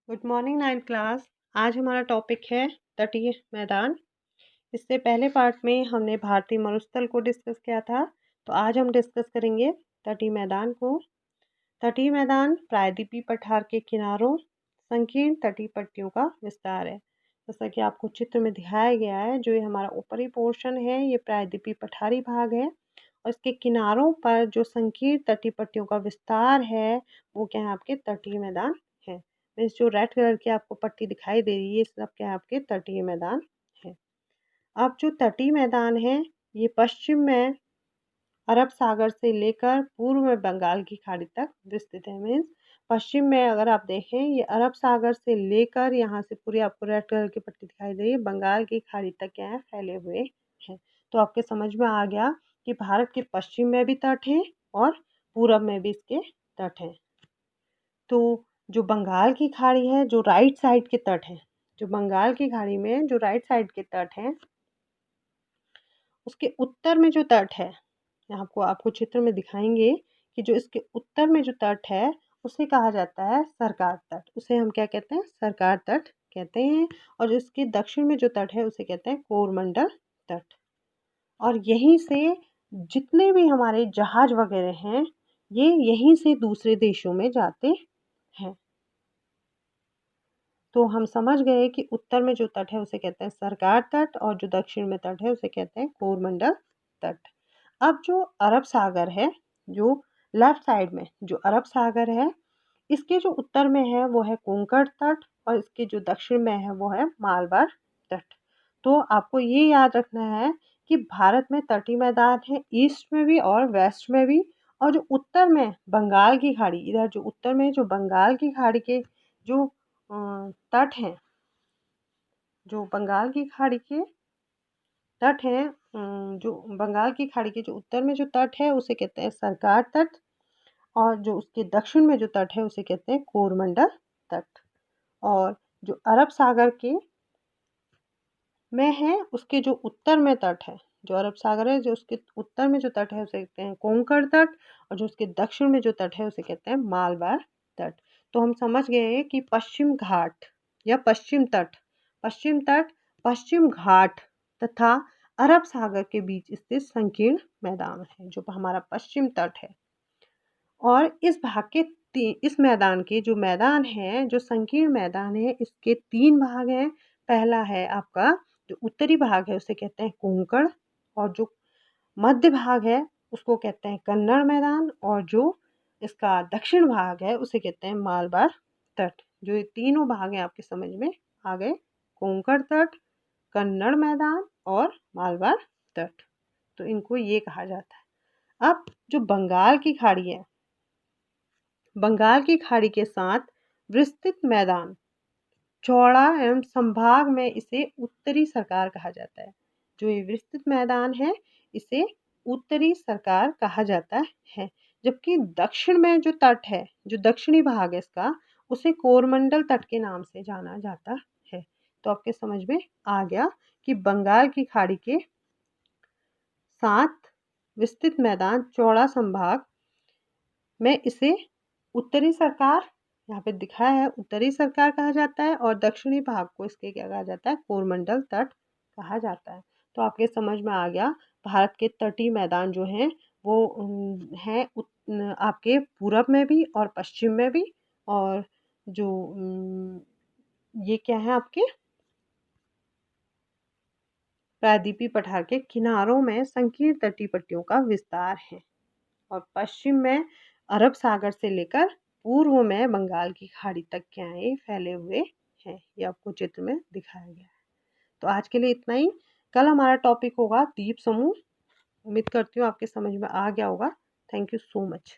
Good morning ninth class. आज हमारा topic है तटीय मैदान। इससे पहले पार्ट में हमने भारतीय मरुस्थल को डिस्कस किया था, तो आज हम डिस्कस करेंगे तटीय मैदान को। तटीय मैदान प्रायद्वीपीय पठार के किनारों संकीर्ण तटीय पट्टियों का विस्तार है। जैसा कि आपको चित्र में दिखाया गया है, जो ये हमारा ऊपरी पोर्शन है ये प्रायद्वीपीय पठारी भाग है और इसके किनारों पर जो संकीर्ण तटीय पट्टियों का विस्तार है वो क्या है, आपके तटीय मैदान है। मीन्स जो रेड कलर की आपको पट्टी दिखाई दे रही है, सब क्या है, आपके तटीय मैदान है। अब जो तटीय मैदान है ये पश्चिम में अरब सागर से लेकर पूर्व में बंगाल की खाड़ी तक विस्तृत है। मीन्स पश्चिम में अगर आप देखें, ये अरब सागर से लेकर यहाँ से पूरी आपको रेड कलर की पट्टी दिखाई दे रही है, बंगाल की खाड़ी तक क्या है, फैले हुए हैं। तो आपके समझ में आ गया कि भारत के पश्चिम में भी तट हैं और पूरब में भी इसके तट हैं। तो जो बंगाल की खाड़ी है, जो राइट साइड के तट हैं, जो बंगाल की खाड़ी में जो राइट साइड के तट हैं, उसके उत्तर में जो तट है, यहाँ आपको आपको चित्र में दिखाएंगे कि जो इसके उत्तर में जो तट है उसे कहा जाता है सरकार तट। उसे हम क्या कहते हैं, सरकार तट कहते हैं। और जो इसके दक्षिण में जो तट है उसे कहते हैं कोरमंडल तट। और यहीं से जितने भी हमारे जहाज वगैरह हैं ये यहीं से दूसरे देशों में जाते हैं। तो हम समझ गए कि उत्तर में जो तट है उसे कहते हैं सरकार तट और जो दक्षिण में तट है उसे कहते हैं कोरमंडल तट। अब जो अरब सागर है, जो लेफ्ट साइड में जो अरब सागर है, इसके जो उत्तर में है वो है कोंकण तट और इसके जो दक्षिण में है वो है मालबार तट। तो आपको ये याद रखना है कि भारत में तटीय मैदान है ईस्ट में भी और वेस्ट में भी। और जो उत्तर में बंगाल की खाड़ी, इधर जो उत्तर में जो बंगाल की खाड़ी के जो तट हैं, जो बंगाल की खाड़ी के तट हैं, जो बंगाल की खाड़ी के जो उत्तर में जो तट है उसे कहते हैं सरकार तट और जो उसके दक्षिण में जो तट है उसे कहते हैं कोरमंडल तट। और जो अरब सागर के में है उसके जो उत्तर में तट है, जो अरब सागर है जो उसके उत्तर में जो तट है उसे कहते हैं कोंकण तट और जो उसके दक्षिण में जो तट है उसे कहते हैं मालबार तट। तो हम समझ गए कि पश्चिम घाट या पश्चिम तट, पश्चिम घाट तथा अरब सागर के बीच स्थित संकीर्ण मैदान है जो हमारा पश्चिम तट है। और इस भाग के इस मैदान के जो मैदान है, जो संकीर्ण मैदान है, इसके 3 भाग हैं। पहला है आपका जो उत्तरी भाग है उसे कहते हैं कोंकण और जो मध्य भाग है उसको कहते हैं कन्नड़ मैदान और जो इसका दक्षिण भाग है उसे कहते हैं मालबार तट। जो ये तीनों भाग हैं आपके समझ में आ गए, कोंकण तट, कन्नड़ मैदान और मालबार तट। तो इनको ये कहा जाता है। अब जो बंगाल की खाड़ी है, बंगाल की खाड़ी के साथ विस्तृत मैदान चौड़ा एवं संभाग में इसे उत्तरी सरकार कहा जाता है। जो ये विस्तृत मैदान है इसे उत्तरी सरकार कहा जाता है। जबकि दक्षिण में जो तट है, जो दक्षिणी भाग है इसका, उसे कोरमंडल तट के नाम से जाना जाता है। तो आपके समझ में आ गया कि बंगाल की खाड़ी के साथ विस्तृत मैदान चौड़ा संभाग में इसे उत्तरी सरकार, यहाँ पे दिखाया है उत्तरी सरकार कहा जाता है और दक्षिणी भाग को इसके क्या कहा जाता है, कोरमंडल तट कहा जाता है। तो आपके समझ में आ गया भारत के तटीय मैदान जो हैं वो हैं आपके पूरब में भी और पश्चिम में भी। और जो ये क्या है, आपके प्रायद्वीपीय पठार के किनारों में संकीर्ण तटीय पट्टियों का विस्तार है और पश्चिम में अरब सागर से लेकर पूर्व में बंगाल की खाड़ी तक क्या है, फैले हुए हैं। ये आपको चित्र में दिखाया गया है। तो आज के लिए इतना ही। कल हमारा टॉपिक होगा द्वीप समूह। उम्मीद करती हूँ आपके समझ में आ गया होगा। Thank you so much.